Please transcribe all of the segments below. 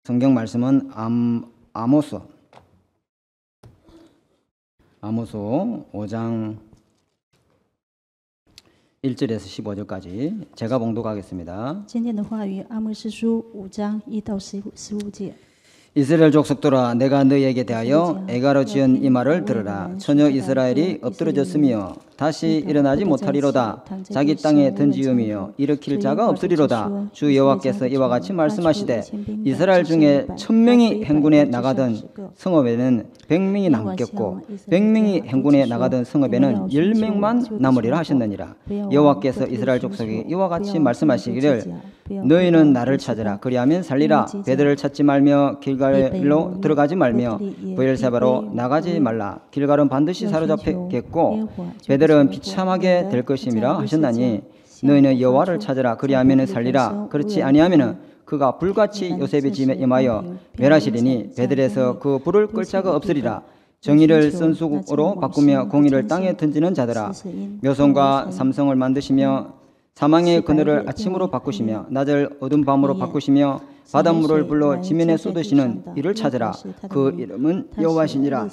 성경 말씀은 아모스 5장 1절에서 15절까지 제가 봉독하겠습니다. 今天的话语，阿摩司书5章1到15节。 이스라엘 족속들아 내가 너희에게 대하여 애가로 지은 이 말을 들으라. 처녀 이스라엘이 엎드러졌으며 다시 일어나지 못하리로다. 자기 땅에 던지음이여 일으킬 자가 없으리로다. 주 여호와께서 이와 같이 말씀하시되 이스라엘 중에 1000명이 행군에 나가던 성읍에는 100명이 남겠고 100명이 행군에 나가던 성읍에는 10명만 남으리라 하셨느니라. 여호와께서 이스라엘 족속에게 이와 같이 말씀하시기를 너희는 나를 찾으라. 그리하면 살리라. 베델을 찾지 말며 길갈로 들어가지 말며 브엘세바로 나가지 말라. 길갈은 반드시 사로잡히겠고 베델은 비참하게 될 것임이라 하셨나니 너희는 여호와를 찾으라. 그리하면 살리라. 그렇지 아니하면 그가 불같이 요셉의 집에 임하여 멸하시리니 베델에서 그 불을 끌 자가 없으리라. 정의를 선수로 바꾸며 공의를 땅에 던지는 자들아 묘성과 삼성을 만드시며 사망의 그늘을 아침으로 바꾸시며 낮을 어두운 밤으로 바꾸시며 바닷물을 불러 지면에 쏟으시는 이를 찾으라. 그 이름은 여호와시니라.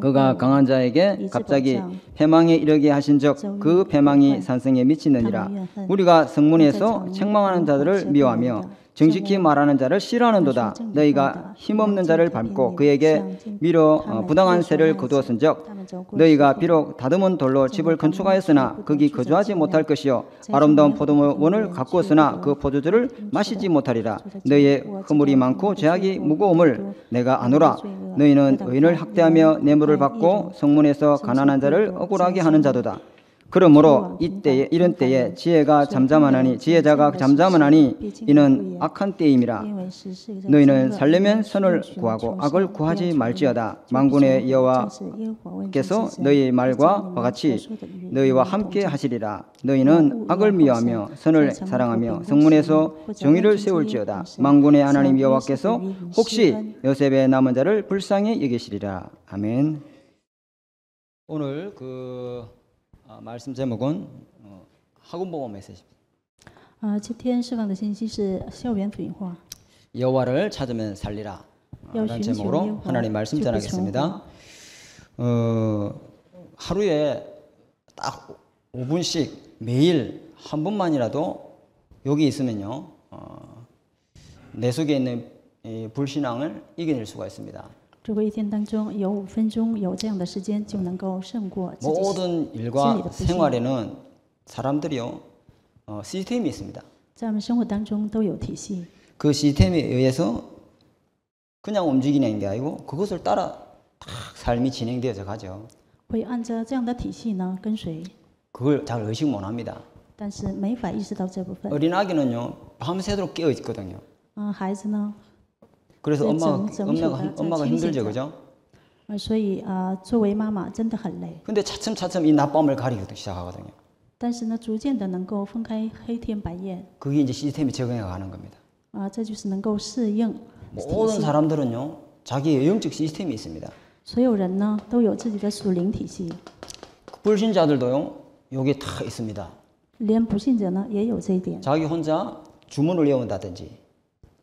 그가 강한 자에게 갑자기 패망에 이르게 하신즉 그 패망이 산성에 미치느니라. 우리가 성문에서 책망하는 자들을 미워하며 정직히 말하는 자를 싫어하는도다. 너희가 힘없는 자를 밟고 그에게 미뤄 부당한 세를 거두었은즉 너희가 비록 다듬은 돌로 집을 건축하였으나 거기 거주하지 못할 것이요 아름다운 포도원을 가꾸었으나 그 포도주를 마시지 못하리라. 너희의 허물이 많고 죄악이 무거움을 내가 아노라. 너희는 의인을 학대하며 뇌물을 받고 성문에서 가난한 자를 억울하게 하는 자도다. 그러므로 이때에 이런 때에 지혜자가 잠잠하나니 이는 악한 때임이라. 너희는 살려면 선을 구하고 악을 구하지 말지어다. 만군의 여호와께서 너희 말과 같이 너희와 함께 하시리라. 너희는 악을 미워하며 선을 사랑하며 성문에서 정의를 세울지어다. 만군의 하나님 여호와께서 혹시 요셉의 남은 자를 불쌍히 여기시리라. 아멘. 오늘 말씀 제목은 학원복음 메시지입니다. 今天释放的信息是校园福音化。 여호와를 찾으면 살리라 라는 제목으로 하나님 말씀 전하겠습니다. 하루에 딱 5분씩 매일 한 번만이라도 여기 있으면요 내 속에 있는 이 불신앙을 이겨낼 수가 있습니다. 如果一天当中有5分钟有这样的时间，就能够胜过自己 모든 일과 생활에는 사람들이요 시스템이 있습니다. 在我们生活当中都有体系， 그 시스템에 의해서 그냥 움직이는 게 아니고 그것을 따라 딱 삶이 진행되어져 가죠. 会按照这样的体系呢跟随， 그걸 잘 의식 못 합니다. 但是没法意识到这部分。 어린 아기는요 밤새도록 깨어 있거든요. 孩子呢， 그래서 엄마가 힘들죠, 그죠? 所以作为妈妈真的很累。 근데 차츰 이 낮밤을 가리기 시작하거든요. 但是呢，逐渐的能够分开黑天白夜， 그게 이제 시스템이 적응해 가는 겁니다. 这就是能够适应。 모든 사람들은요 자기의 영적 시스템이 있습니다. 所有人呢都有自己的属灵体系， 불신자들도요 여기 다 있습니다. 连不信者呢也有这一点。 자기 혼자 주문을 외운다든지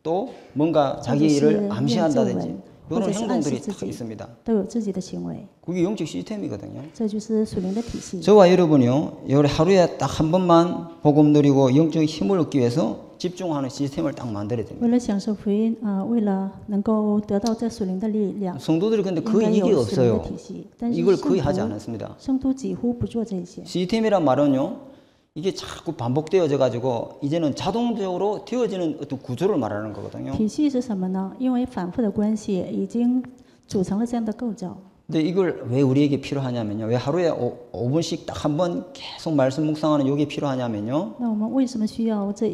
또 뭔가 자기 일을 암시한다든지 이런 행동들이 다 있습니다. 都有自己的行为， 그게 영적 시스템이거든요. 这就是属灵的体系。 저와 여러분이요 하루에 딱 한 번만 복음 누리고 영적 힘을 얻기 위해서 집중하는 시스템을 딱 만들어야 됩니다. 为了享受福音为了能够得到这属灵的力量， 성도들이 근데 应 거의 该 이게 有属灵的 없어요. 体系，但是 이걸 거의 하지 않았습니다. 圣徒几乎不做这些。 시스템이란 말은요 이게 자꾸 반복되어져 가지고 이제는 자동적으로 되어지는 어떤 구조를 말하는 거거든요. 体系是什么呢？因为反复的关系已经组成了这样的构造。 근데 이걸 왜 우리에게 필요하냐면요. 왜 하루에 5분씩 딱 한 번 계속 말씀 묵상하는 이게 필요하냐면요. 那我们为什么需要这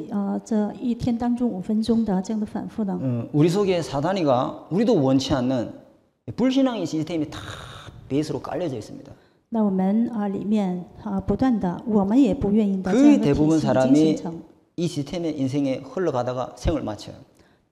一天当中5分钟的这样的反复呢？ 우리 속에 사단이가 우리도 원치 않는 불신앙의 시스템이 다 베이스로 깔려져 있습니다. 那我们里面不断的，我们也不愿意的这 거의 样的体 대부분 系已经 사람이 形成。 이 시스템의 인생에 흘러가다가 생을 마쳐요.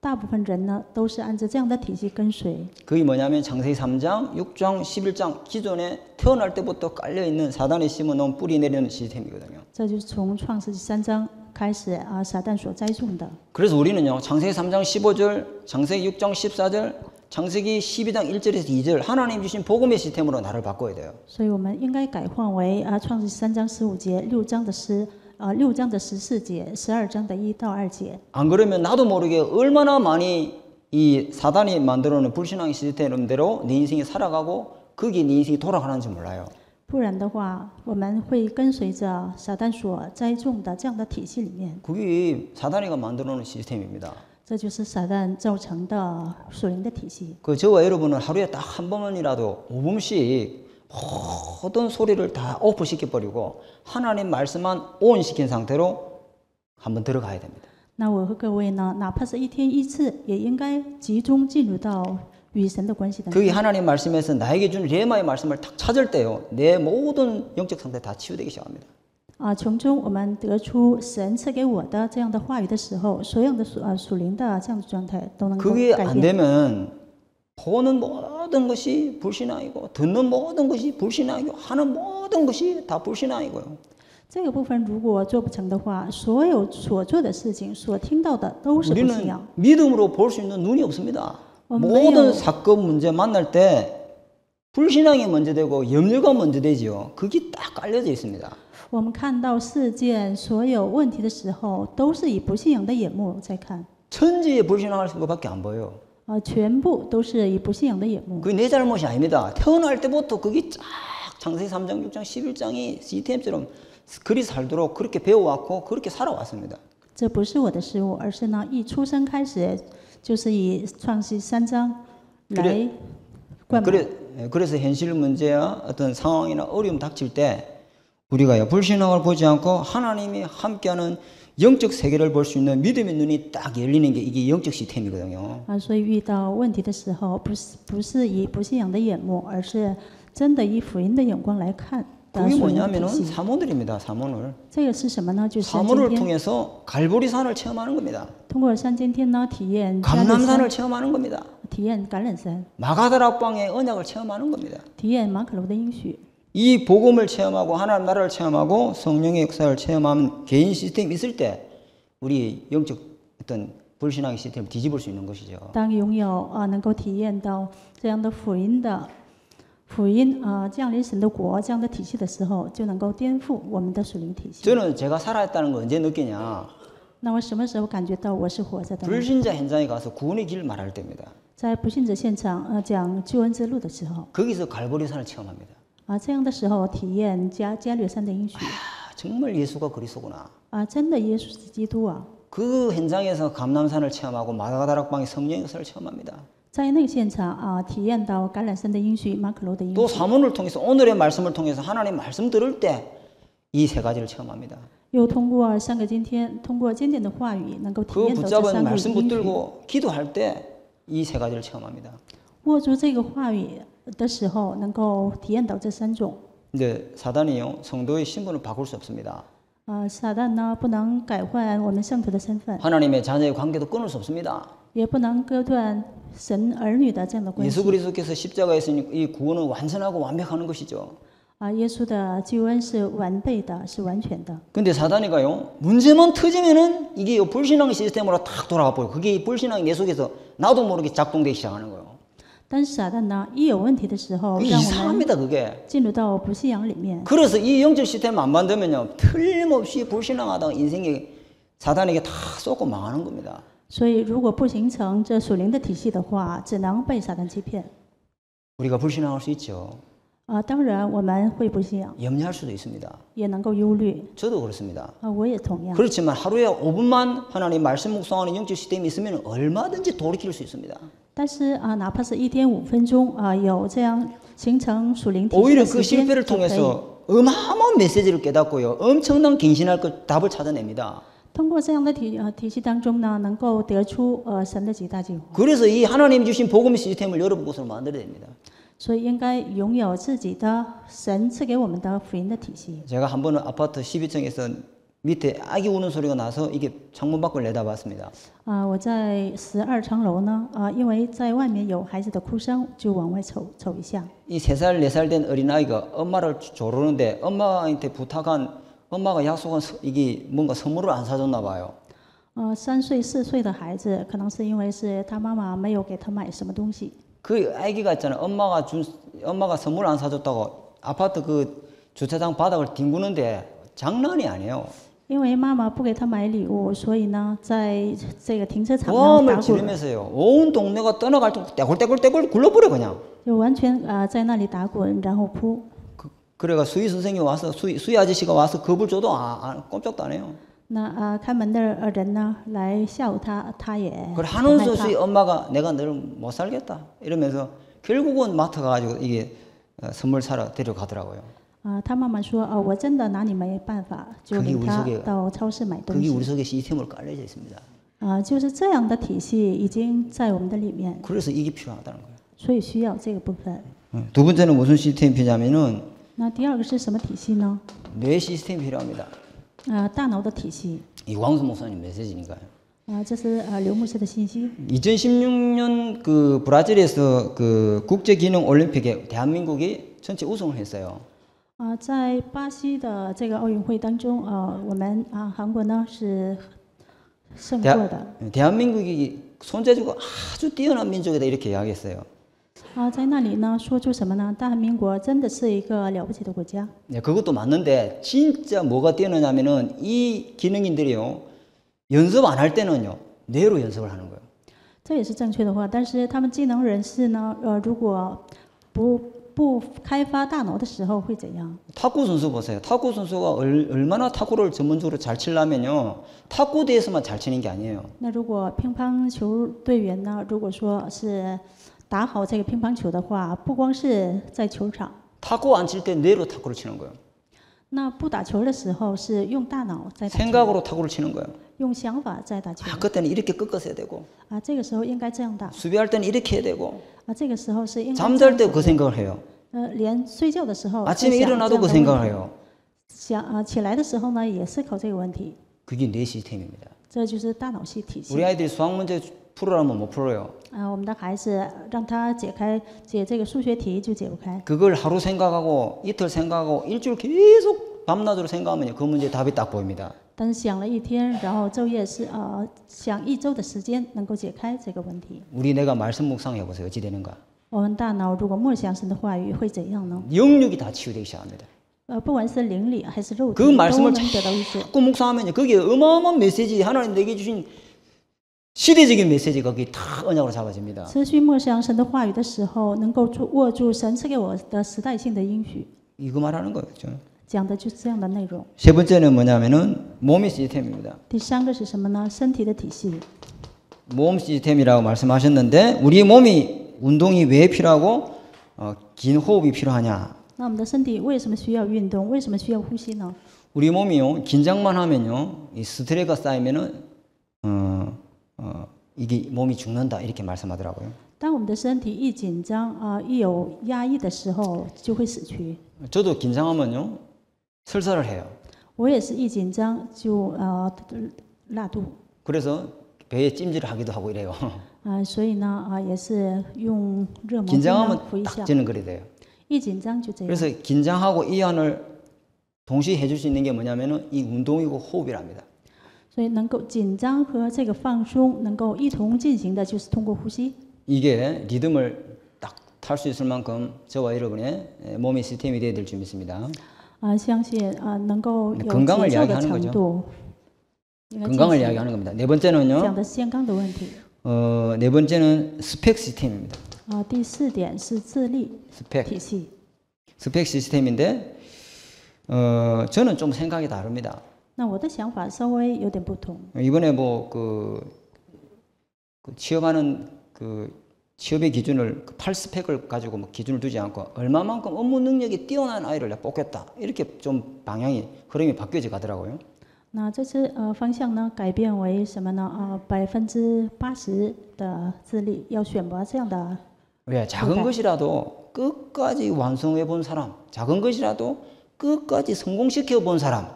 大部分人呢都是按照这样的体系跟随。 그게 뭐냐면 창세기 3장, 6장, 11장 기존에 태어날 때부터 깔려있는 사단이 심어놓은 뿌리 내리는 시스템이거든요. 这就是从创世纪3章开始撒旦所栽种的。 그래서 우리는요, 창세기 3장 15절, 창세기 6장 14절, 창세기 12장 1절에서 2절 하나님 주신 복음의 시스템으로 나를 바꿔야 돼요. 所以我们应该改换为创世3章15节、6章的14节、12章的1到2节。 안 그러면 나도 모르게 얼마나 많이 이 사단이 만들어놓은 불신앙의 시스템대로 내 인생이 살아가고 거기에 내 인생이 돌아가는지 몰라요. 不然的话，我们会跟随着撒旦所栽种的这样的体系里面。 그게 사단이가 만들어놓은 시스템입니다. 这就是撒旦造成的属灵的体系。 그 저와 여러분은 하루에 딱 한 번이라도 5분씩 모든 소리를 다 오프 시켜버리고 하나님 말씀만 온 시킨 상태로 한번 들어가야 됩니다. 那我和各位呢，哪怕是一天一次，也应该集中进入到与神的关系当中。 그게 하나님 말씀에서 나에게 준 레마의 말씀을 탁 찾을 때요, 내 모든 영적 상태 다 치유되기 시작합니다. 从中我们得出神赐给我的这样的话语的时候，所有的属灵的这样的状态都能够 그게 改 안 变。 되면 보는 모든 것이 불신앙이고 듣는 모든 것이 불신앙이고 하는 모든 것이 다 불신앙이고요. 这个部分如果做不成的话，所有所做的事情、所听到的都是不信仰。 우리는 믿음으로 볼 수 있는 눈이 없습니다. 없네요. 모든 사건 문제 만날 때 불신앙이 먼저 되고 염려가 먼저 되지요. 그게 딱 깔려져 있습니다. 我们看到事件所有问题的时候，都是以不信仰的眼目在看， 천지에 불신앙할 수밖에 안 보여요. 全部都是以不信仰的眼目。 그게 내 잘못이 아닙니다. 태어날 때부터 그게 쫙 창세기 3장, 6장, 11장이 시스템처럼 그리 살도록 그렇게 배워왔고 그렇게 살아왔습니다. 这不是我的失误，而是呢，一出生开始就是以创世3章来灌满。 그래서 현실 문제야 어떤 상황이나 어려움 닥칠 때 우리가 불신앙을 보지 않고 하나님이 함께하는 영적 세계를 볼 수 있는 믿음의 눈이 딱 열리는 게 이게 영적 시스템이거든요. 所以遇到问题的时候，不是以不信仰的眼目，而是真的以福音的眼光来看的 그게 属灵的 뭐냐면은 体系。 사모들입니다. 사모를. 这个是什么呢？就是今 사모를 天 통해서 갈보리산을 체험하는 겁니다. 通过山今天呢，体验加勒 감람산을 山， 체험하는 겁니다. 体验橄榄山， 마가다락방의 언약을 체험하는 겁니다. 体验马可楼的应许。 이 복음을 체험하고 하나님 나라를 체험하고 성령의 역사를 체험하는 개인 시스템이 있을 때 우리 영적 어떤 불신앙의 시스템을 뒤집을 수 있는 것이죠. 当拥有能够体验到这样的福音降临神的国这样的体系的时候，就能够颠覆我们的属灵体系。 저는 제가 살아있다는 걸 언제 느끼냐? 那我什么时候感觉到我是活着的呢？ 불신자 현장에 가서 구원의 길을 말할 때입니다. 在不信者现场讲救恩之路的时候， 거기서 갈보리산을 체험합니다. 这样的时候体验加略山的应许 정말 예수가 그리스도구나. 真的耶稣是基督啊！ 그 현장에서 감람산을 체험하고 마가다락방의 성령의 역사를 체험합니다. 在那个现场体验到橄榄山的应许、马可楼的应 또 许， 사문을 통해서 오늘의 말씀을 통해서 하나님 말씀 들을 때 이 세 가지를 체험합니다. 又通过三个今天，通过经典的话语，能够体 그 验到这 붙잡은 三个 말씀 应许。 붙들고 기도할 때 이 세 가지를 체험합니다. 握住这个话语的时候，能够体验到这三种。 근데 사단이요, 성도의 신분을 바꿀 수 없습니다. 撒旦呢，不能改换我们圣徒的身份， 하나님의 자녀의 관계도 끊을 수 없습니다. 也不能割断神儿女的这样的关 예수 系。 그리스도께서 십자가에 있으니 이 구원은 완전하고 완벽한 것이죠. 耶稣的救恩是完备的，是完全的。 근데 사단이가요, 문제만 터지면은 이게 불신앙 시스템으로 탁 돌아가 버려. 그게 불신앙이 내 속에서 나도 모르게 작동되기 시작하는 거예요. 但是撒旦呢，一有问题的时候， 그게 让我们 이상합니다, 그게. 进入到不信仰里面。 그래서 이 영적 시스템 안 만들면요, 틀림없이 불신앙하다가 인생이 사단에게 다 쏟고 망하는 겁니다. 所以，如果不形成这属灵的体系的话，只能被撒旦欺骗。 우리가 불신앙할 수 있죠. 当然我们会不信仰， 염려할 수도 있습니다. 也能够忧虑。 저도 그렇습니다. 我也同样。 그렇지만 하루에 5분만 하나님 말씀 묵상하는 영적 시스템이 있으면 얼마든지 돌이킬 수 있습니다. 但是哪怕是一天5分钟有这样形成属灵体系 오히려 的 그 时间 실패를 就可以。 통해서 어마어마한 메시지를 깨닫고요. 엄청난 갱신할 것 답을 찾아냅니다. 通过这样的体系当中呢，能够得出神的极大计划。 그래서 이 하나님이 주신 복음 시스템을 여러분 곳으로 만들어야 됩니다. 所以应该拥有自己的神赐给我们的福音的体系。 제가 한 번은 아파트 12층에서 밑에 아기 우는 소리가 나서 이게 창문 밖을 내다봤습니다. 我在12层楼呢，因为在外面有孩子的哭声，就往外瞅一下。 이 3살, 4살 된 어린아이가 엄마를 조르는데 엄마한테 부탁한 엄마가 약속한 이게 뭔가 선물을 안 사줬나 봐요. 3岁、4岁的孩子，可能是因为是他妈妈没有给他买什么东西。 그 아기가 있잖아요. 엄마가 선물 안 사줬다고 아파트 그 주차장 바닥을 뒹구는데 장난이 아니에요. 因为妈妈不给他买礼物，所以呢，在这个停车场呢 보험을 打滚， 지르면서요. 온 동네가 떠나갈 때 떼굴떼굴 굴러버려 그냥. 就完全在那里打滚，然后哭。 그래가 수희 선생님 와서 수희 아저씨가 와서 겁을 줘도 꼼짝도 안 해요. 那看门的人呢来吓唬他，他也 그래 不 하는 害 소시 怕。 엄마가 내가 너를 못 살겠다 이러면서 결국은 마트 가가지고 이게 선물 사러 데려가더라고요. 他妈妈说我真的拿你没办法，就领他到超市买东 그게 西。 우리 속에 시스템으로 깔려져 있습니다. 就是这样的体系已经在我们的里面， 그래서 이게 필요하다는 거예요. 所以需要这个部分。 두 번째는 무슨 시스템이 필요하면은 那第二个是什么体系呢？ 뇌 시스템이 필요합니다. 大脑的体系。 이광수 목사님 메시지니까요. 这是刘牧师的信息。 2016년 그 브라질에서 그 국제기능 올림픽에 대한민국이 전체 우승을 했어요. 在巴西的这个奥运会当中，我们韩国呢是胜过的。 대한민국이 손재주가 아주 뛰어난 민족이다 이렇게 이야기했어요. 在那里呢说出什么呢？大韩民国真的是一个了不起的国家。 네, 그것도 맞는데 진짜 뭐가 뛰어나냐면은 이 기능인들이요 연습 안 할 때는요 뇌로 연습을 하는 거예요. 这也是正确的话，但是他们技能人士呢，如果不开发大脑的时候会怎样？ 탁구 선수 보세요. 탁구 선수가 얼마나 탁구를 전문적으로 잘 치려면요 탁구대에서만 잘 치는 게 아니에요. 那如果乒乓球队员呢，如果说是打好这个乒乓球的话，不光是在球场， 탁구 안 칠 때 뇌로 탁구를 치는 거예요. 那不打球的时候是用大脑在打球， 생각으로 탁구를 치는 거예요. 用想法在打球。 그때는 이렇게 꺾어서 해야 되고 这个时候应该这样打。 수비할 때는 이렇게 해야 되고 这个时候是应该这 잠잘 样 때 子 그 생각을 해요. 连睡觉的时候 아침에 일어나도 그 생각을 해요. 起来的时候呢，也思考这个问题。 그게 뇌 시스템입니다. 这就是大脑系体系。 우리 아이들이 수학 문제 풀으라면 못 풀어요. 我们的孩子让他解这个数学题就解不开。 그걸 하루 생각하고 이틀 생각하고 일주일 계속 밤낮으로 생각하면 그 문제 답이 딱 보입니다. 但是想了一天，然后昼夜是想一周的时间能够解开这个问题。 우리 뇌가 말씀 묵상해 보세요. 어찌 되는가? 我们大脑如果默想神的话语会怎样呢？ 영육이 다 치유되기 시작합니다. 不管是灵里还是肉体， 그 都 말씀을 能得到医治。 자꾸 묵상하면 거기에 어마어마한 메시지 하나님 내게 주신 시대적인 메시지가 거기 다 언약으로 잡아집니다. 持续默想神的话语的时候，能够握住神赐给我的时代性的应许， 이거 말하는 거죠. 讲的就是这样的内容。 세 번째는 뭐냐면은 몸의 시스템입니다. 第三个是什么呢？身体的体系。 몸 시스템이라고 말씀하셨는데 우리 몸이 운동이 왜 필요하고 긴 호흡이 필요하냐? 那我们的身体为什么需要运动？为什么需要呼吸呢？ 우리 몸이요 긴장만 하면요 이 스트레스가 쌓이면은 이게 몸이 죽는다 이렇게 말씀하더라고요. 当我们的身体一紧张一有压抑的时候，就会死去。 저도 긴장하면요 설사를 해요. 我也是一紧张就拉肚。 그래서 배에 찜질하기도 하고 이래요. 所以呢也是用热毛巾 긴장하면 敷一 딱 下。 저는 그래 돼요. 一紧张就这样。 그래서 긴장하고 이완을 동시에 해줄 수 있는 게 뭐냐면은 이 운동이고 호흡이랍니다. 所以能够紧张和这个放松能够一同进行的，就是通过呼吸。 이게 리듬을 딱 탈 수 있을 만큼 저와 여러분의 몸의 시스템이 되어야 될 줄 믿습니다. 相信能够有 건강을 节奏的 이야기하는 程 거죠. 度。应该进 건강을 行 이야기하는 겁니다. 네 번째는요. 讲的是健康的问题。 네 번째는 스펙 시스템입니다. 第四点是智力 스펙. 体系。 스펙 시스템인데 저는 좀 생각이 다릅니다. 那我的想法稍微有点不同。 이번에 뭐 취업하는 취업의 기준을 8스펙을 가지고 뭐 기준을 두지 않고 얼마만큼 업무 능력이 뛰어난 아이를 내가 뽑겠다 이렇게 좀 방향이 흐름이 바뀌어져 가더라고요. 那这次方向呢改变为什么呢？80%的智力要选拔这样的。 왜 작은 것이라도 끝까지 완성해 본 사람, 작은 것이라도 끝까지 성공시켜 본 사람,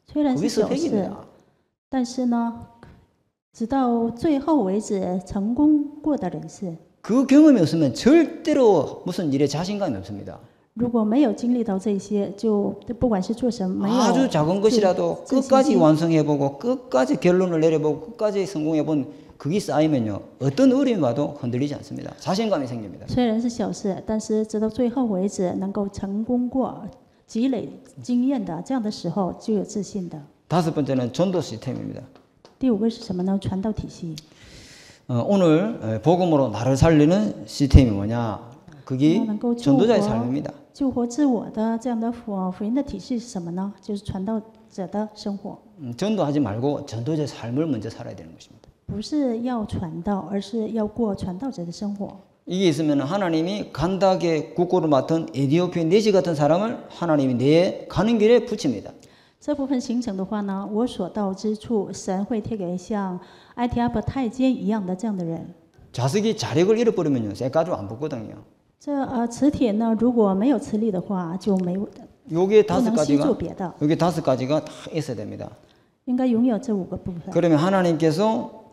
虽然 그게 是小事， 스펙입니다. 但是呢，直到最后为止成功过的人士， 그 경험이 없으면 절대로 무슨 일에 자신감이 없습니다. 如果没有经历到这些，就不管是做什么，没有 아주 작은 것이라도 끝까지 완성해보고 끝까지 결론을 내려보고 끝까지 성공해본 그게 쌓이면요 어떤 어려움이 와도 흔들리지 않습니다. 자신감이 생깁니다. 虽然是小事，但是直到最后为止能够成功过、积累经验的这样的时候，就有自信的。 다섯 번째는 전도 시스템입니다. 第五个是什么呢？传道体系。 오늘 복음으로 나를 살리는 시스템이 뭐냐? 그게 能够 전도자의 삶입니다. 救活自我的这样的福音的体系是什么呢？就是传道者的生活， 전도하지 말고 전도자의 삶을 먼저 살아야 되는 것입니다. 不是要传道，而是要过传道者的生活。 이게 있으면 하나님이 간다게 국고를 맡은 에디오피아 네시 같은 사람을 하나님이 내 가는 길에 붙입니다. 这部分形成的话呢，我所到之处，神会贴给像埃提阿伯太监一样的这样的人。 자석이 자력을 잃어버리면요 쇠가루 안 붙거든요. 这磁铁呢，如果没有磁力的话，就没有 요게 不 다섯 能吸住 가지가 别的， 여기 다섯 가지가 다 있어야 됩니다. 应该拥有这五个部分。 그러면 하나님께서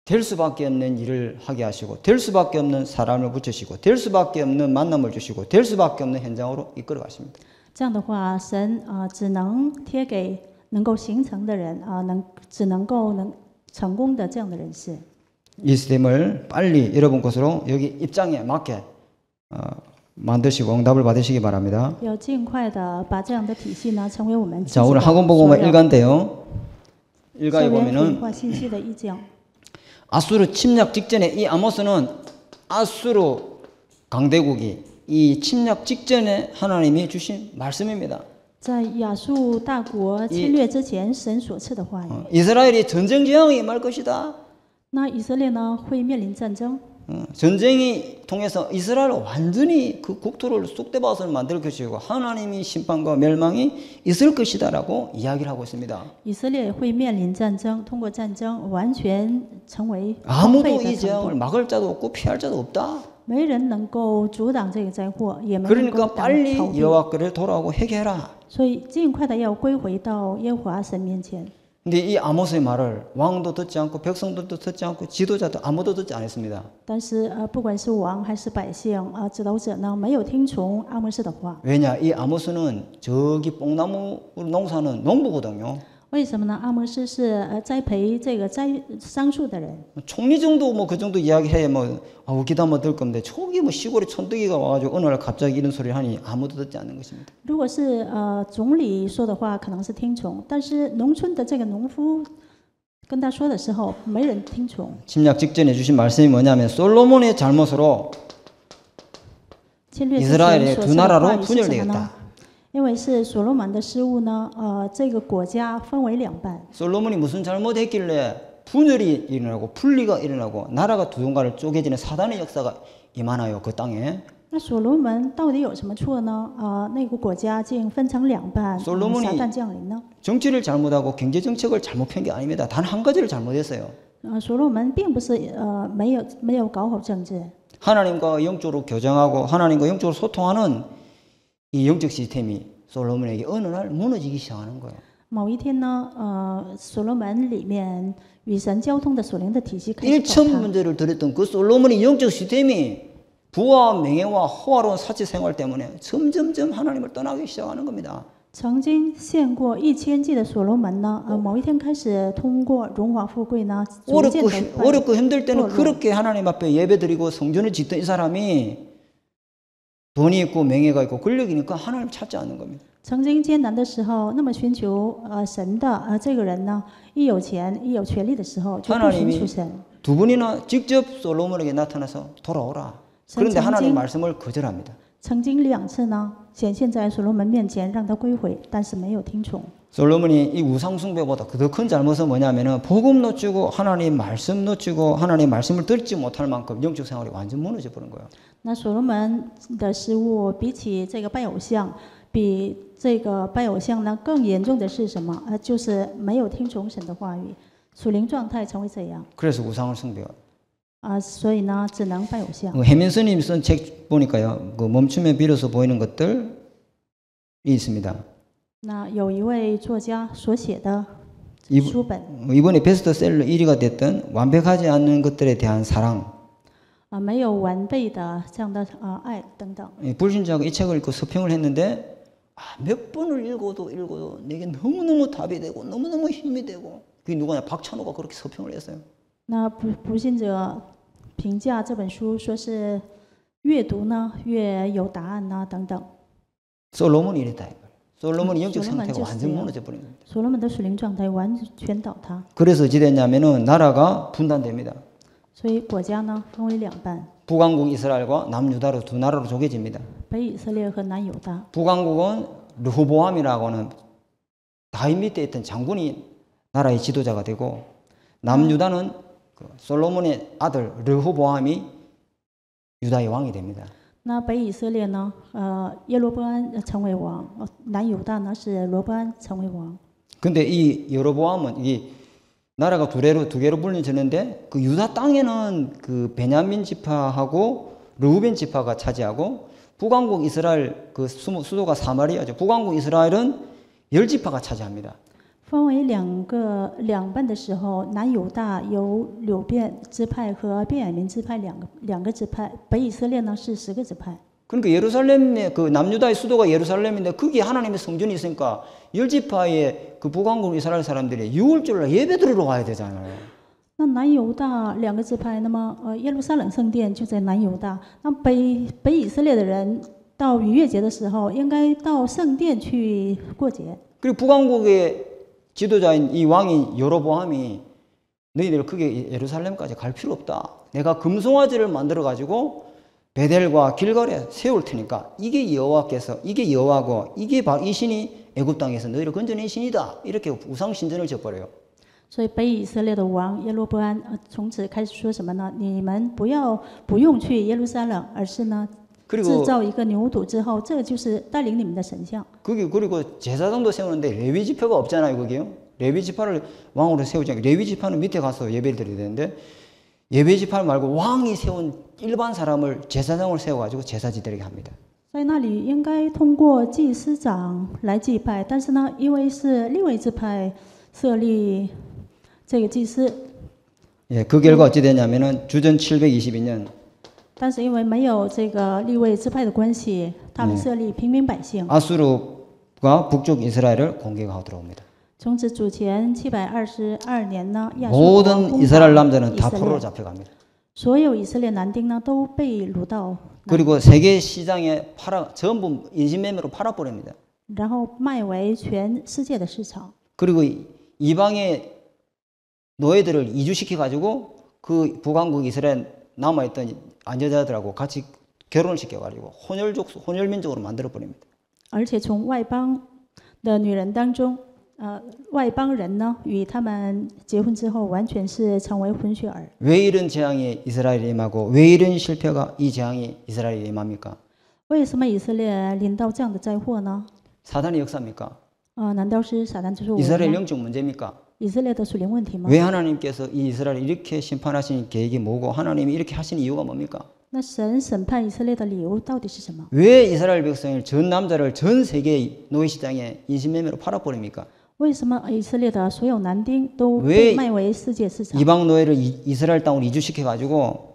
될 수밖에 없는 일을 하게 하시고 될 수밖에 없는 사람을 붙이시고 될 수밖에 없는 만남을 주시고 될 수밖에 없는 현장으로 이끌어 가십니다. 这样的话，神只能贴给能够形成的人只能够成功的这样的人士。 이 시스템을 빨리 여러분 것으로 여기 입장에 맞게 만드시고 응답을 받으시기 바랍니다. 要尽快的把这样的体系呢，成为我们 자, 오늘 학원복음의 일과인데요. 일과에 校园辅 보면은 化信息的意见。 아수르 침략 직전에 이 아모스는 아수르 강대국이 이 침략 직전에 하나님이 주신 말씀입니다. 在亚述大国侵略之前，神所赐的话语。 이스라엘이 전쟁 재앙이 임할 것이다. 那以色列呢，会面临战争。 전쟁이 통해서 이스라엘 완전히 그 국토를 쑥대밭을 만들 것이고 하나님이 심판과 멸망이 있을 것이다라고 이야기를 하고 있습니다. 以色列会面临战争，通过战争完全成为荒 아무도 废 이 的程 재앙을 度， 막을 자도 없고 피할 자도 없다. 没人能够阻挡这个灾祸，也没人能够 그러니까 빨리 逃避。 여호와께를 돌아오고 회개해라. 所以尽快的要归回到耶和华神面前。 근데 이 아모스의 말을 왕도 듣지 않고 백성들도 듣지 않고 지도자도 아무도 듣지 않았습니다. 但是不管是王还是百姓指导者呢，没有听从阿摩斯的话。 왜냐? 이 아모스는 저기 뽕나무 농사는 농부거든요. 为什么呢？阿摩斯是栽培这个桑树的人。 총리 정도 뭐 그 정도 이야기해 뭐 기다 뭐 들 건데 저기 뭐 시골에 촌뜨기가 와가지고 어느 날 갑자기 이런 소리를 하니 아무도 듣지 않는 것입니다. 如果是总理说的话，可能是听从，但是农村的这个农夫跟他说的时候，没人听从。 침략 직전에 주신 말씀이 뭐냐면 솔로몬의 잘못으로 侵略之前 이스라엘의 所 두 说的话 나라로 语是什么呢？ 분열되었다. 因为是所罗门的失误呢，这个国家分为两半。 솔로몬이 무슨 잘못했길래 분열이 일어나고 분리가 일어나고 나라가 두 동가를 쪼개지는 사단의 역사가 임하나요 그 땅에? 那所罗门到底有什么错呢？那个国家竟分成两半，撒 솔로몬이 旦降临呢？ 정치를 잘못하고 경제 정책을 잘못 편 게 아닙니다. 단 한 가지를 잘못했어요. 所罗门并不是没有搞好政治， 하나님과 영적으로 교정하고 하나님과 영적으로 소통하는 이 영적 시스템이 솔로몬에게 어느 날 무너지기 시작하는 거예요. 某一天呢，所罗门里面与神交通的属灵的体系开始倒 일천 塌。 문제를 드렸던 그 솔로몬의 영적 시스템이 부와 명예와 호화로운 사치 생활 때문에 점점점 하나님을 떠나기 시작하는 겁니다. 曾经献过1000祭的所罗门呢，某一天开始通过荣华富贵呢，逐渐的 어렵고 힘들 때는 堕落。 그렇게 하나님 앞에 예배드리고 성전을 짓던 이 사람이 돈이 있고 명예가 있고 권력이 있으니까 하나님 찾지 않는 겁니다. 曾经艰难的时候，那么寻求神的这个人呢，一有钱一有权利的时候，就不寻求神。 두 분이나 직접 솔로몬에게 나타나서 돌아오라. 그런데 하나님 말씀을 거절합니다. 曾经2次呢，显现在所罗门面前，让他归回，但是没有听从。 솔로몬이 이 우상 숭배보다 더 큰 잘못은 뭐냐면은 복음 놓치고 하나님 말씀 놓치고 하나님 말씀을 듣지 못할 만큼 영적 생활이 완전 무너져 버린 거예요. 那所罗门的失误，比起这个拜偶像，比这个拜偶像呢更严重的是什么？就是没有听从神的话语，属灵状态成为这样。 그래서 우상을 숭배해요. 所以呢，只能拜偶像。 해민 스님이 쓴 책 보니까요, 그 멈춤에 빌어서 보이는 것들이 있습니다. 那有一位作家所写的书本， 이번에 베스트셀러 1위가 됐던 완벽하지 않는 것들에 대한 사랑. 没有完备的这样的爱等等。 불신자가 이 책을 읽고 서평을 했는데 몇 번을 읽어도 내게 너무너무 답이 되고 너무너무 힘이 되고 그게 누구냐 박찬호가 그렇게 서평을 했어요. 那不信者评价这本书说是越读呢越有答案呐等等。 솔로몬이 이랬다. 솔로몬이 영적 상태가 완전 무너져 버린 겁니다. 所罗门的属灵状态完全倒塌， 그래서 어찌 됐냐면은 나라가 분단됩니다. 所以国家呢分为两半， 북왕국 이스라엘과 남유다로 두 나라로 조개집니다. 北以色列和南犹大。 북왕국은 르호보암이라고는 다윗 밑에 있던 장군이 나라의 지도자가 되고 남유다는 솔로몬의 아들 르호보암이 유다의 왕이 됩니다. 那北以色列呢，耶罗波安成为王，南犹大呢是罗波安成为王。 근데 이 여로보암은 이 나라가 두 개로 분리되는데 그 유다 땅에는 그 베냐민 지파하고 르우벤 지파가 차지하고 북왕국 이스라엘 그 수도가 사마리아죠. 북왕국 이스라엘은 10지파가 차지합니다. 分为两半的时候，南犹大有流便支派和便雅悯支派两个支派，北以色列呢是10个支派。 그러니까 예루살렘의 그 남유다의 수도가 예루살렘인데 거기에 하나님의 성전이 있으니까 10지파의 그 북왕국 이스라엘 사람들이 6월절날 예배 드리러 가야 되잖아요. 那南犹大两个支派，那么耶路撒冷圣殿就在南犹大，那北以色列的人到逾越节的时候，应该到圣殿去过节。 그리고 북왕국의 지도자인 이 왕이 여로보암이 너희들 그게 예루살렘까지 갈 필요 없다. 내가 금송아지를 만들어 가지고 베델과 길갈에 세울 테니까 이게 여호와께서 이게 여호와고 이게 바로 이 신이 애굽 땅에서 너희를 건져낸 신이다. 이렇게 우상 신전을 져버려요. 所以北以色列的王耶罗波安从此开始说什么呢？你们不用去耶路撒冷，而是呢制造一个牛犊之后，这个就是带领你们的神像。 그리고 제사장도 세우는데 레위 지파가 없잖아요, 거기요. 레위 지파를 왕으로 세우지 않고 레위 지파는 밑에 가서 예배를 드려야 되는데 예배 지파 말고 왕이 세운 일반 사람을 제사장을 세워가지고 제사 지드리게 합니다. 在那里应该通过祭司长来祭拜，但是呢，因为是利未支派设立这个祭司， 예, 그 결과 어찌 되냐면은 주전 722년 但是因为没有这个利未支派的关系，他们设立平民百姓。 아수르가 북쪽 이스라엘을 공격하고 들어옵니다. 从此主前722年呢，亚述国 모든 攻 이스라엘 打 남자는 以 다 色 포로로 列， 잡혀갑니다. 所有以色列男丁呢都被掳到， 그리고 세계 시장에 전부 인신매매로 팔아버립니다. 然后卖为全世界的市场。 그리고 이방의 노예들을 이주시켜 가지고 그 북왕국 이스라엘 남아있던 안여자들하고 같이 결혼을 시켜가지고 혼혈민족으로 만들어 버립니다. 而且从外邦的女人当中，外邦人呢与他们结婚之后，完全是成为混血儿。 왜 이런 재앙이 이스라엘에 임하고 왜 이런 실패가 이 재앙이 이스라엘에 임합니까? 为什么以色列临到这样的灾祸呢？ 사단의 역사입니까? 难道是撒旦之作为 이스라엘 吗？ 영적 문제입니까? 以色列的属灵问题吗？ 왜 하나님께서 이 이스라엘을 이렇게 심판하신 계획이 뭐고 하나님이 이렇게 하신 이유가 뭡니까? 那神审判以色列的理由到底是什么？ 왜 이스라엘 백성을 전 남자를 전 세계 노예시장에 인신매매로 팔아버립니까? 为什么以色列的所有男丁都 왜 被卖为世界市场？ 이방 노예를 이스라엘 땅으로 이주시켜가지고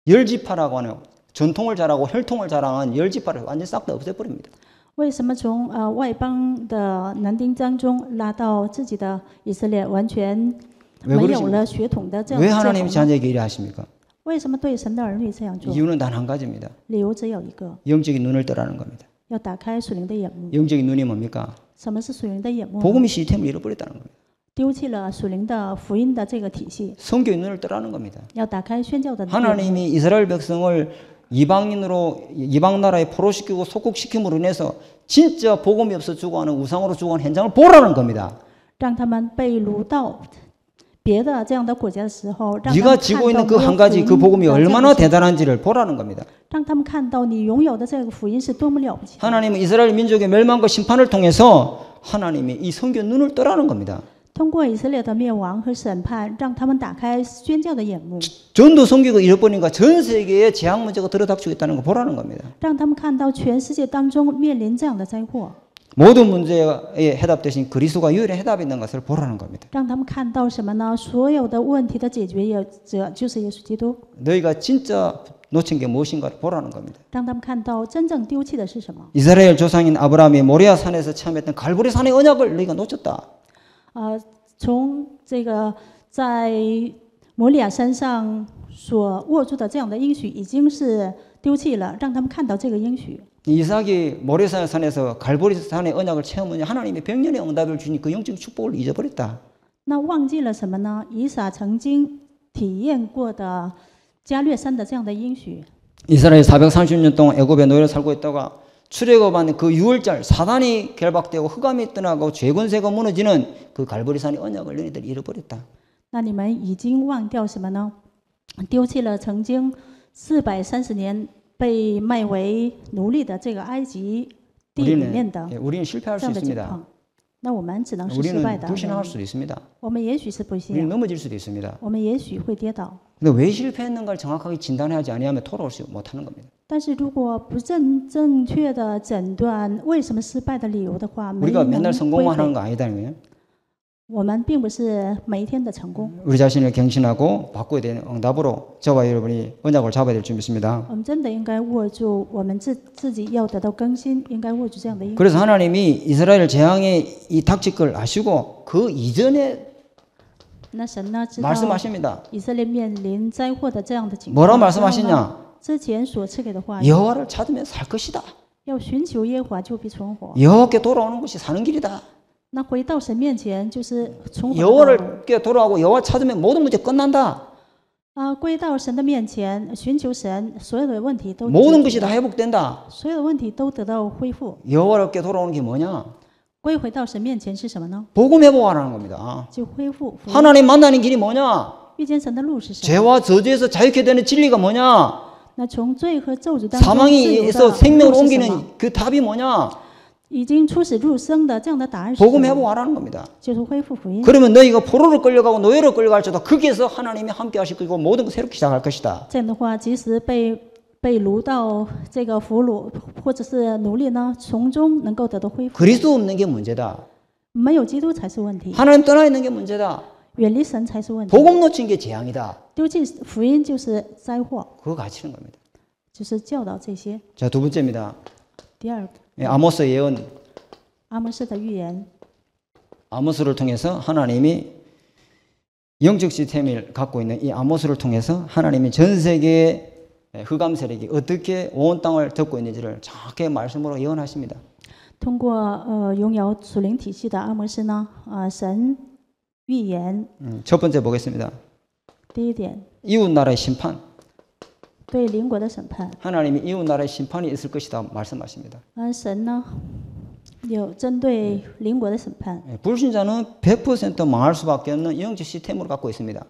열지파라고 하는 전통을 잘하고 혈통을 자랑한 열지파를 완전 싹 다 없애버립니다. 为什么从外邦的男丁当中拉到自己的以色列，完全没有了血统的这样 왜 的结 하나님 合呢？ 자녀에게 이래 하십니까? 为什么对神的儿女这样做？ 이유는 단 한 가지입니다. 理由只有一个， 영적인 눈을 떠라는 겁니다. 要打开属灵的眼目。 영적인 눈이 뭡니까? 什么是属灵的眼目呢？ 복음의 시스템을 잃어버렸다는 겁니다. 丢弃了属灵的福音的这个体系， 성교의 눈을 떠라는 겁니다. 要打开宣教的眼目。 하나님이 이스라엘 백성을 이방 나라에 포로시키고 속국시킴으로 인해서 진짜 복음이 없어 죽어가는 우상으로 죽어가는 현장을 보라는 겁니다. 让他们被掳到别的这样的国家的时候，让他 네가 们 지고 看 있는 到 그 没有 한 福 가지 音 그 복음이 的这样的 얼마나 事情， 대단한지를 보라는 겁니다. 让他们看到你拥有的这个福音是多么了不起。 하나님은 이스라엘 민족의 멸망과 심판을 통해서 하나님이 이 성교 눈을 떠라는 겁니다. 通过以色列的灭亡和审判，让他们打开宣教的眼目， 전도 성교가 잃어버리니까 전 세계에 재앙 문제가 들어닥치고 있다는 거 보라는 겁니다. 让他们看到全世界当中面临这样的灾祸， 모든 문제에 해답 대신 그리스도가 유일한 해답이 있는 것을 보라는 겁니다. 让他们看到什么呢？所有的问题的解决者就是耶稣基督。 너희가 진짜 놓친 게 무엇인가를 보라는 겁니다. 让他们看到真正丢弃的是什么。 이스라엘 조상인 아브라함이 모리아 산에서 체험했던 갈보리 산의 언약을 너희가 놓쳤다. 从这个在摩利亚山上所握住的这样的应许，已经是丢弃了，让他们看到这个应许。 이삭이 모리아 산에서 갈보리 산의 언약을 체험하니 하나님의 백년의 응답을 주니 그 영적 축복을 잊어버렸다. 那忘记了什么呢？以撒曾经体验过的加略山的这样的应许。 이스라엘 430년 동안 애굽에 노예로 살고 있다가 출애굽한 그 6월절 사단이 결박되고 흑암이 떠나고 죄권세가 무너지는 그 갈보리 산의 언약을 너희들이 잃어버렸다. 那你们已经忘掉什么呢？丢弃了曾经430年被卖为奴隶的这个埃及地里面的 우리는 실패할 这 수 样的情 있습니다. 况。那我们只能是失败 우리는 的。 불신할 수도 있습니다. 我们也许是不 우리는 信， 넘어질 수도 있습니다. 我们也许会跌倒。 근데 왜 실패했는가를 정확하게 진단하지 아니하면 돌아오지 못하는 겁니다. 但是如果不正确的诊断为什么失败的理由的话，没 우리가 能 맨날 归 성공만 하는 回。 거 아니다는 거예요. 我们并不是每一天的成功， 우리 자신을 갱신하고 바꿔야 되는 응답으로 저와 여러분이 언약을 잡아야 될 줄 믿습니다. 我们真的应该握住我们自己要得到更新，应该握住这样的应许。 그래서 하나님이 이스라엘 재앙의 이 닥칠 걸 아시고 그 이전에 那神呢知道 말씀하십니다. 以色列面临灾祸的这样的情 뭐라고 况，之后 말씀하시냐? 呢之前所赐给的话语， 여호와를 찾으면 살 것이다. 要寻求耶和华就必存活。 여호와께 돌아오는 것이 사는 길이다. 那回到神面前就是存活的道路。 여호와께 돌아오고 여호와 찾으면 모든 문제 끝난다. 归到神的面前，寻求神，所有的问题都 모든 解 것이 决 다 회복된다. 所有的问题都得到恢复。 여호와께 돌아오는 게 뭐냐? 归回到神面前是什么呢？ 복음 회복하라는 겁니다. 就恢复福音。 하나님 만나는 길이 뭐냐? 遇见神的路是什么？ 죄와 저주에서 자유케 되는 진리가 뭐냐? 那从罪和咒诅当中自由 사망에서 的 생명을 路是什么？ 옮기는 그 답이 뭐냐? 已经出死入生的这样的答案是什 복음 么？ 회복하라는 겁니다. 就是恢复福音。 그러면 너희가 포로로 끌려가고 노예로 끌려갈지도 거기에서 하나님이 함께 하실 거고 모든 거 새롭게 시작할 것이다. 这样的话，即使被掳到这个俘虏或者是奴隶呢，从中能够得到恢复。 그리스도 없는 게 문제다. 没有基督才是问题， 하나님 떠나 있는 게 문제다. 远离神才是问题。 복음 놓친 게 재앙이다. 丢弃福音就是灾祸， 그거 가르치는 겁니다. 就是教导这些。 자, 두 번째입니다. 第二， 아모스 예언. 阿摩斯的预言， 아모스를 통해서 하나님이 영적 시스템을 갖고 있는 이 아모스를 통해서 하나님이 전 세계의 흑암 세력이 어떻게 온 땅을 덮고 있는지를 정확하게 말씀으로 예언하십니다. 通过拥有属灵体系的阿摩斯呢，神预言。 첫 번째 보겠습니다. 第一点， 이웃 나라의 심판. 对邻国的审判。 하나님이 이웃 나라의 심판이 있을 것이다 말씀하십니다. 神呢有针对邻国的审判。 불신자는 100% 망할 수밖에 없는 영적 시스템을 갖고 있습니다.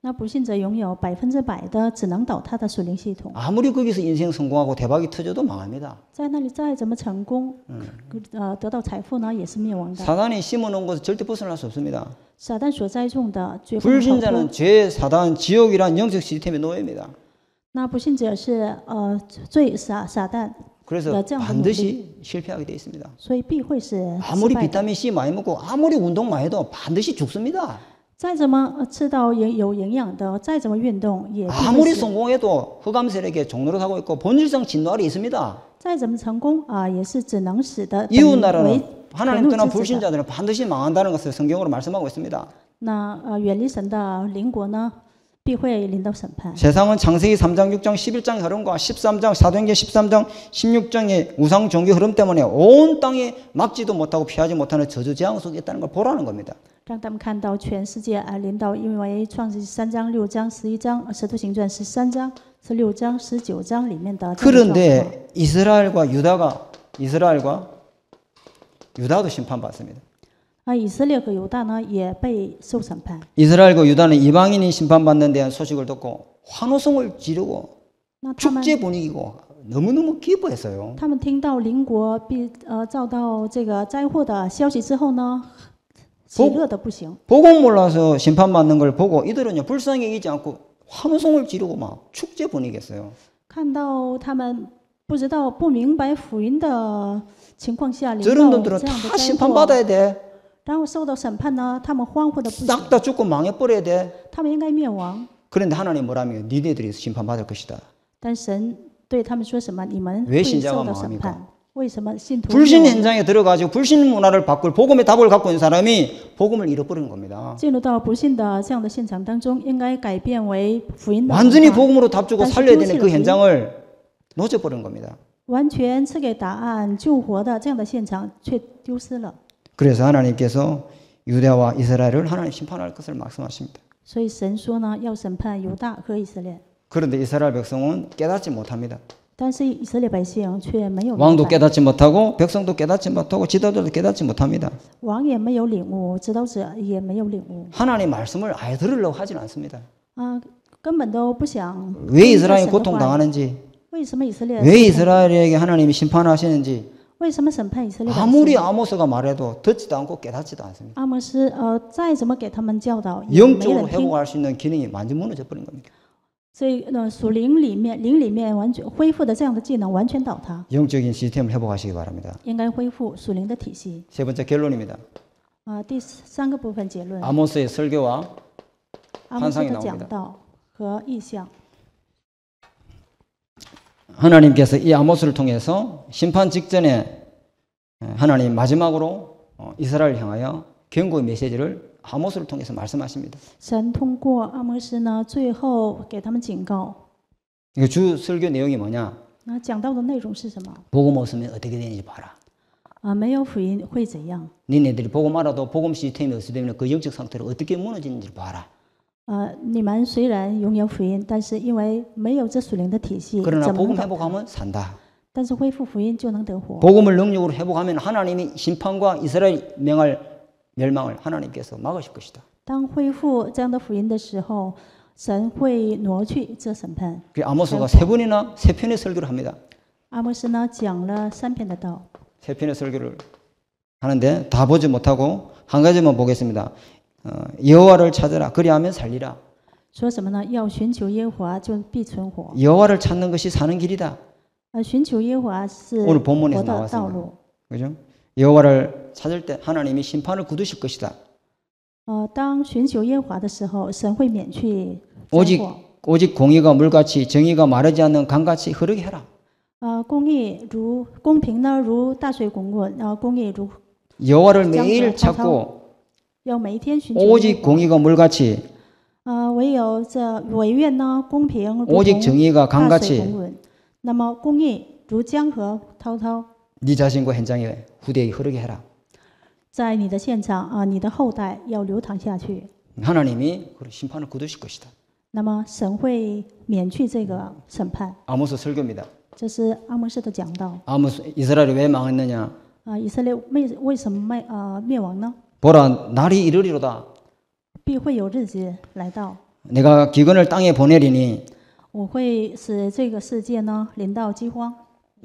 那不信者拥有100%的只能倒塌的属灵系统， 아무리 거기서 인생 성공하고 대박이 터져도 망합니다. 在那里再怎么成功，得到财富呢，也是灭亡的。 사단이 심어놓은 것을 절대 벗어날 수 없습니다. 撒旦所栽种的绝不能逃脱。 불신자는 죄, 사단, 지옥이란 영적 시스템의 노예입니다. 那不信者是罪撒旦， 그래서 반드시 실패하게 되어 있습니다. 所以必会是失 아무리 败的。 비타민 C 많이 먹고 아무리 운동 많이 해도 반드시 죽습니다. 再怎么吃到有营养的，再怎么运动也必会 아무리 死。 성공해도 흑암 세력의 종로로 사고 있고 본질상 진노알이 있습니다. 再怎么成功也是只能使得 이웃 为 나라는 하나님 떠난 之子的。 불신자들은 반드시 망한다는 것을 성경으로 말씀하고 있습니다. 那远离神的邻国呢，必会临到审判。 세상은 창세기 3장, 6장, 11장의 흐름과 13장, 사도행전 13장, 16장의 우상 종교 흐름 때문에 온 땅에 막지도 못하고 피하지 못하는 저주 재앙 속에 있다는 걸 보라는 겁니다. 让他们看到全世界临到，因为创世纪3章、6章、11章、使徒行传13章、16章、19章里面的这个状况。 그런데 이스라엘과 유다도 심판받습니다. 以色列和犹大呢也被受审判。 이스라엘과 유다는 이방인이 심판받는 데한 소식을 듣고 환호성을 지르고 那他们 축제 분위기고 너무너무 기뻐했어요. 他们听到邻国必遭到这个灾祸的消息之后呢，喜乐的不行。 복음 몰라서 심판받는 걸 보고 이들은요 불쌍히 여기지 않고 환호성을 지르고 막 축제 분위기였어요. 看到他们不知道不明白福音的情况下，临 저런 到 놈들은 这样的 다 灾祸， 심판받아야 돼. 然后受到审判呢，他们欢呼的不行， 싹 다 죽고 망해버려야 돼. 他们应该灭亡。 그런데 하나님 뭐라며 니네들이 심판받을 것이다. 但神对他们说什么？你们 왜 会 신자가 受到审 망합니까? 判。为什么信徒 불신 灭亡 현장에 들어가지고 불신 문화를 바꿀 복음의 답을 갖고 있는 사람이 복음을 잃어버리는 겁니다. 进入到不信的这样的现场当中，应该改变为福音的 완전히 文化， 복음으로 답 주고 但是 살려야 丢弃 되는 了 그 福音， 현장을 놓쳐버린 겁니다. 完全赐给答案救活的这样的现场却丢失了。 그래서 하나님께서 유대와 이스라엘을 하나님 심판할 것을 말씀하십니다. 所以神说呢，要审判犹大和以色列， 그런데 이스라엘 백성은 깨닫지 못합니다. 但是以色列百姓却没有明 왕도 白， 깨닫지 못하고 백성도 깨닫지 못하고 지도자도 깨닫지 못합니다. 王也没有领悟，指导者也没有领悟 하나님 말씀을 아예 들으려고 하지는 않습니다. 啊，根本都不想 왜 听 이스라엘이 神的话语 고통당하는지 为什么以色列 왜 이스라엘에게 하나님이 심판하시는지 为什么审判以色列百 아무리 姓？ 아모스가 말해도 듣지도 않고 깨닫지도 않습니다. 阿摩斯再怎么给他们教导，也没 영적으로 人听。 회복할 수 있는 기능이 완전 무너져 버린 겁니다. 所以属灵里面完全恢复的这样的技能完全倒塌， 영적인 시스템을 회복하시기 바랍니다. 应该恢复属灵的体系。 세 번째 결론입니다. 第三个部分结论， 아모스의 설교와 阿摩斯 환상이 的 나옵니다. 讲道和意象。 하나님께서 이 아모스를 통해서 심판 직전에 하나님 마지막으로 이스라엘을 향하여 경고의 메시지를 아모스를 통해서 말씀하십니다. 神通过阿摩斯呢，最后给他们警告。 이거 주 설교 내용이 뭐냐? 那讲到的内容是什么？ 복음 없으면 어떻게 되는지 봐라. 没有福音会怎样？ 니네들이 복음 알아도 복음 시스템이 없으면 그 영적 상태로 어떻게 무너지는지 봐라. 你们虽然拥有福音，但是因为没有这属灵的体系， 그러나 怎么 복음 能倒塌？ 회복하면 산다. 但是恢复福音就能得活。 복음을 능력으로 회복하면 하나님이 심판과 이스라엘 멸망을 하나님께서 막으실 것이다. 当恢复这样的福音的时候，神会挪去这审判。 그래서 아모스가 세 번이나 세 편의 설교를 합니다. 阿摩斯呢讲了3篇的道， 세 편의 설교를 하는데 다 보지 못하고 한 가지만 보겠습니다. 여호와를 찾으라 그리하면 살리라. 说什么呢？要寻求耶和华，就必存活。 여호와를 찾는 것이 사는 길이다. 寻求耶和华是 오늘 본문에서 活的道 나왔습니다. 路。 그죠? 여호와를 찾을 때 하나님이 심판을 굳으실 것이다. 当寻求耶和华的时候，神会免去灾 오직 祸。 오직 공의가 물같이 정의가 마르지 않는 강같이 흐르게 해라. 公义如公平呢，如大水滚滚；公义如 여호와를 江河 매일 滔滔。 찾고 要每一天寻求耶 오직 和华。 공의가 물같이 唯有这委愿呢，公平如 오직 同 정의가 大水 강같이 滚滚。那么公义如江河滔滔， 네 자신과 현장에 후대에 흐르게 해라. 在你的现场你的后代要流淌下去。 하나님이 그 심판을 굳으실 것이다. 那么神会免去这个审判。 아모스 설교입니다. 这是阿摩斯的讲道。 아모스 이스라엘이 왜 망했느냐? 以色列为什么灭亡呢？ 보라 날이 이르리로다. 必会有日子来到， 내가 기근을 땅에 보내리니 我会使这个世界呢临到饥荒，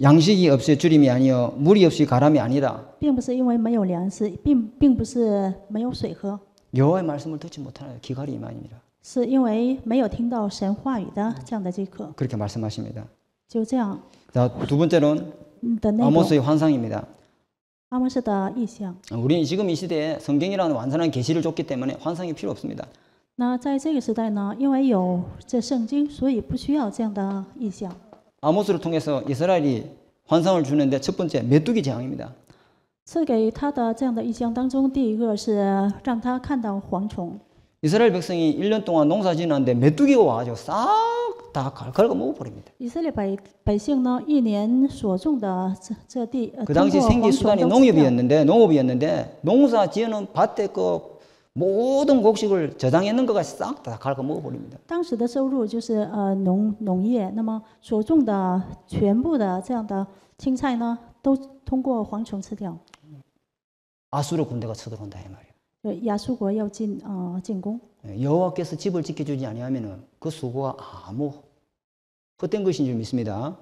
양식이 없이 주림이 아니요 물이 없이 가람이 아니라 并不是因为没有粮食，并不是没有水喝， 여호와의 말씀을 듣지 못하는 기갈이 이만입니다. 是因为没有听到神话语的这样的饥渴。 그렇게 말씀하십니다. 就这样 자, 두 번째는 的内容， 아모스의 환상입니다. 阿摩斯的意象。 우리는 지금 이 시대에 성경이라는 완전한 계시를 줬기 때문에 환상이 필요 없습니다. 那在这个时代呢，因为有这圣经，所以不需要这样的意象。 아모스를 통해서 이스라엘이 환상을 주는데 첫 번째 메뚜기 재앙입니다. 赐给他的这样的意象当中，第一个是让他看到蝗虫。 이스라엘 백성이 1년 동안 농사 지었는데 메뚜기가 와가지고 싹 다 갉아 먹어버립니다. 以色列百姓呢，一年所种的这地， 그 당시 通过 생계 蝗虫 수단이 都吃掉。 농업이었는데 농사 지어놓은 밭에 그 모든 곡식을 저장했는 거가 싹 다 갉아 먹어버립니다. 当时的收入就是农业，那么所种的全部的这样的青菜呢，都通过蝗虫吃掉。 아수르 군대가 쳐들어온다 이 말이에요. 亚述国要进攻， 여호와께서 집을 지켜주지 아니하면은 그 수고가 아무 헛된 것인 줄 믿습니다.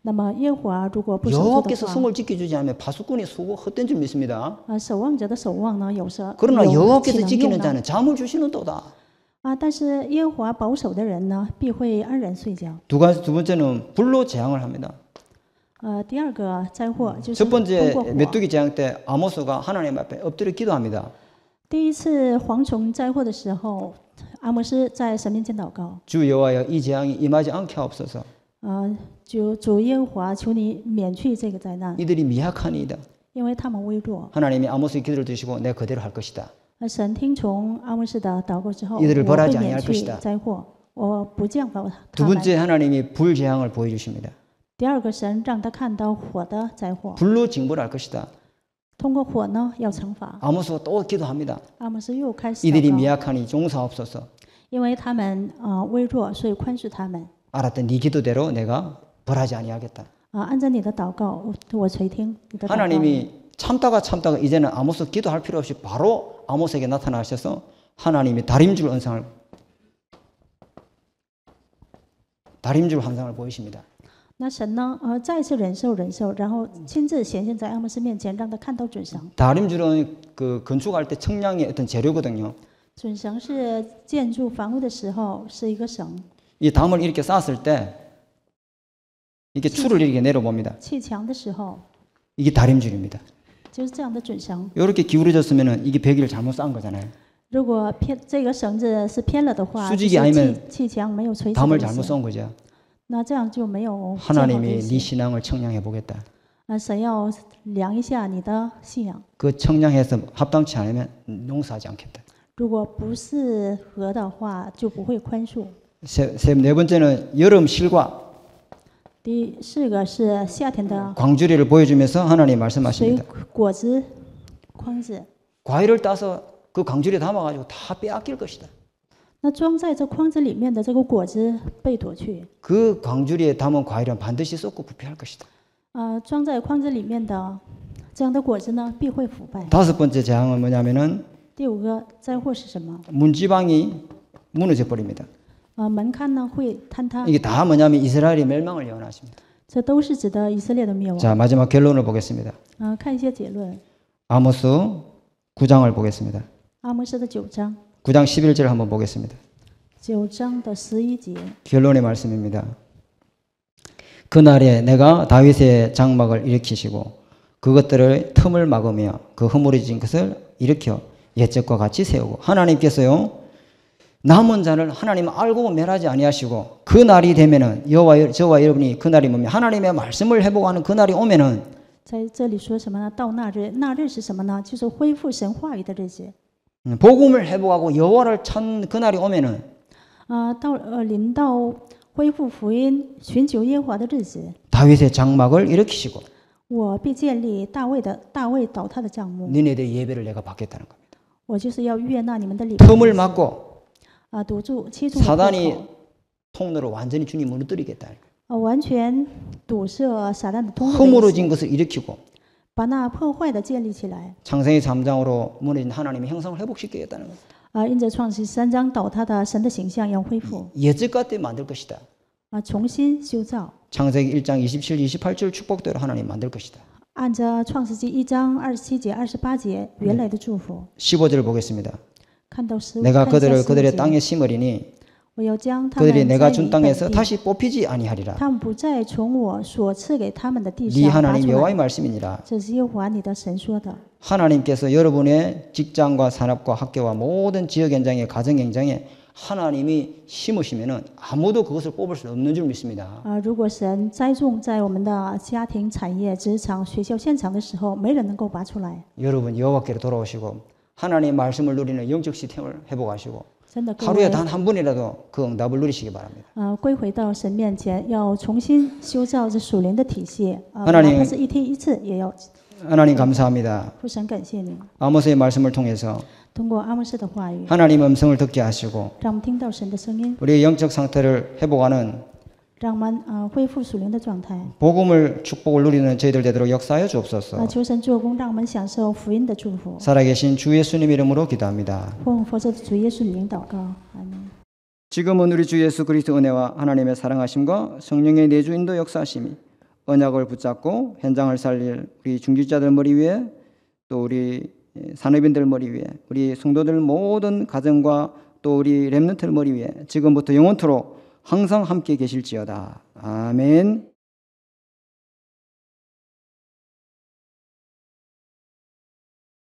那么耶和华如果不守住的 여호와께서 话， 성을 지켜주지 않으면 파수꾼의 수고 헛된 줄 믿습니다. 守望者的守望呢，有时 그러나 有 여호와께서 岂能 지키는 用呢？ 자는 잠을 주시는 도다. 但是耶和华保守的人呢，必会安然睡觉。 두 번째는 불로 재앙을 합니다. 第二个灾祸就是 첫 通 번째 过火。 메뚜기 재앙 때 아모스가 하나님 앞에 엎드려 기도합니다. 第一次蝗虫灾祸的时候，阿摩斯在神面前祷告， 주 여호와여 이 재앙이 임하지 않게 하옵소서. 主耶和华，求你免去这个灾难， 이들이 미약하니이다. 因为他们微弱。 하나님이 아모스의 기도를 들으시고 내가 그대로 할 것이다. 神听从阿莫斯的祷告之后， 이들을 我 벌하지 会免 아니할 去 것이다. 灾祸，我不降罚 두 他们。 번째 하나님이 불재앙을 보여주십니다. 第二个，神让他看到火的灾祸， 불로 징벌할 것이다. 通过火呢要惩罚。 아모스가 또 기도합니다. 阿莫斯又开始 이들이 祷告， 미약하니 용서하옵소서. 因为他们微弱，所以宽恕他们。 알았다. 네 기도대로 내가 벌하지 아니하겠다. 按照你的祷告，我垂听你的祷告。 하나님이 참다가 이제는 아모스 기도할 필요 없이 바로 아모스에게 나타나셔서 하나님이 다림줄 환상을 보이십니다. 那神呢，再次忍受，然后亲自显现在阿莫斯面前，让他看到准绳。 다림줄은 그 건축할 때 청량의 어떤 재료거든요. 准绳是建筑房屋的时候是一个绳， 이 담을 이렇게 쌓았을 때 이렇게 줄을 이렇게 내려봅니다. 砌墙的时候 이게 다림줄입니다. 就是这样的准绳。 이렇게 기울어졌으면 이게 벽기를 잘못 쌓은 거잖아요. 如果这个绳子是偏了的话， 수직이 就是 아니면 砌墙没有垂直的 담을 意 잘못 思， 쌓은 거죠. 那这样就没有建好的 하나님이 意 네 思。 신앙을 청량해 보겠다. 神要量一下你的信仰， 그 청량해서 합당치 않으면 용서하지 않겠다. 如果不适合的话，就不会宽恕。 네 번째는 여름 실과 第四个是夏天的 광주리를 보여주면서 하나님 水 말씀하십니다. 果子筐子， 과일을 따서 그 광주리에 담아가지고 다 빼앗길 것이다. 那装在这筐子里面的这个果子被夺去。 그 광주리에 담은 과일은 반드시 썩고 부패할 것이다. 装在筐子里面的这样的果子呢，必会腐败。 다섯 번째 재앙은 뭐냐면은 第五个灾祸是什么？ 문지방이 무너져 버립니다. 门槛呢会坍塌， 이게 다 뭐냐면 이스라엘의 멸망을 예언하십니다. 这都是指的以色列的灭亡。 자, 마지막 결론을 보겠습니다. 看一些结论。 아모스 9장을 보겠습니다. 阿摩斯的9章， 9장 11절 한번 보겠습니다. 9章的11节， 결론의 말씀입니다. 그날에 내가 다윗의 장막을 일으키시고 그것들을 틈을 막으며 그 허물어진 것을 일으켜 옛적과 같이 세우고 하나님께서요 남은 자를 하나님 알고 멸하지 아니하시고 그 날이 되면은 저와 여러분이 그 날이 뭡니까? 하나님의 말씀을 회복하는 그 날이 오면은 在这里说什么呢？到那日，那日是什么呢？就是恢复神话语的日子。 복음을 회복하고 여호와를 찾는 그 날이 오면은 临到恢复福音、寻求耶和华的日子， 다윗의 장막을 일으키시고 我必建立大卫倒塌的帐幕。 너네들의 예배를 내가 받겠다는 겁니다. 我就是要悦纳你们的礼拜。 틈을 막고 堵住七处的破 사단이 口， 통로로 완전히 주님 무너뜨리겠다. 完全堵塞撒旦的通路的意 허물어진 思， 것을 일으키고 把那破坏的建立起来。 창세기 3장으로 무너진 하나님의 형상을 회복시키겠다는 거예요. 因着创世3章倒塌的神的形象要恢复， 예적 같게 만들 것이다. 重新修造。 창세기 1장 27, 28절 축복대로 하나님 만들 것이다. 按着创世纪1章27节、28节原来的祝福， 15절 보겠습니다. 看到15 내가 看一下 그들을 15 그들의 节 땅에 심으리니 我要将他 그들이 们 내가 在 준 你 땅에서 本地， 다시 뽑히지 아니하리라. 他们不再从我所赐给他们的地 네 上拔 하나님 出 여호와의 来。 말씀이니라. 这是耶和华你的神说的。 하나님께서 여러분의 직장과 산업과 학교와 모든 지역 현장에 가정 현장에 하나님이 심으시면은 아무도 그것을 뽑을 수 없는 줄 믿습니다. 如果神栽种在我们的家庭、产业、职场、学校现场的时候，没人能够拔出来。 여러분 여호와께로 돌아오시고 하나님의 말씀을 누리는 영적 시스템을 회복하시고 真的，各 하루에 位， 단 한 번이라도 그 응답을 누리시기 바랍니다. 归回到神面前，要重新修造这属灵的体系。哪 하나님 怕是一天一次，也要 하나님 감사합니다. 父神感谢你， 아모스의 말씀을 통해서 通过阿莫斯的话语， 하나님 음성을 듣게 하시고 让我们听到神的声音， 우리의 영적 상태를 회복하는 让我们恢复属灵的状态。 복음을 축복을 누리는 저희들 되도록 역사하여 주옵소서. 求神做工，让我们享受福音的祝福。 살아계신 주 예수님 이름으로 기도합니다. 奉佛着的主耶稣名祷告，阿门。 지금은 우리 주 예수 그리스도 은혜와 하나님의 사랑하심과 성령의 내주 인도 역사하심이 언약을 붙잡고 현장을 살릴 우리 중직자들 머리 위에 또 우리 산업인들 머리 위에 우리 성도들 모든 가정과 또 우리 렘넌트들 머리 위에 지금부터 영원토록 항상 함께 계실지어다. 아멘.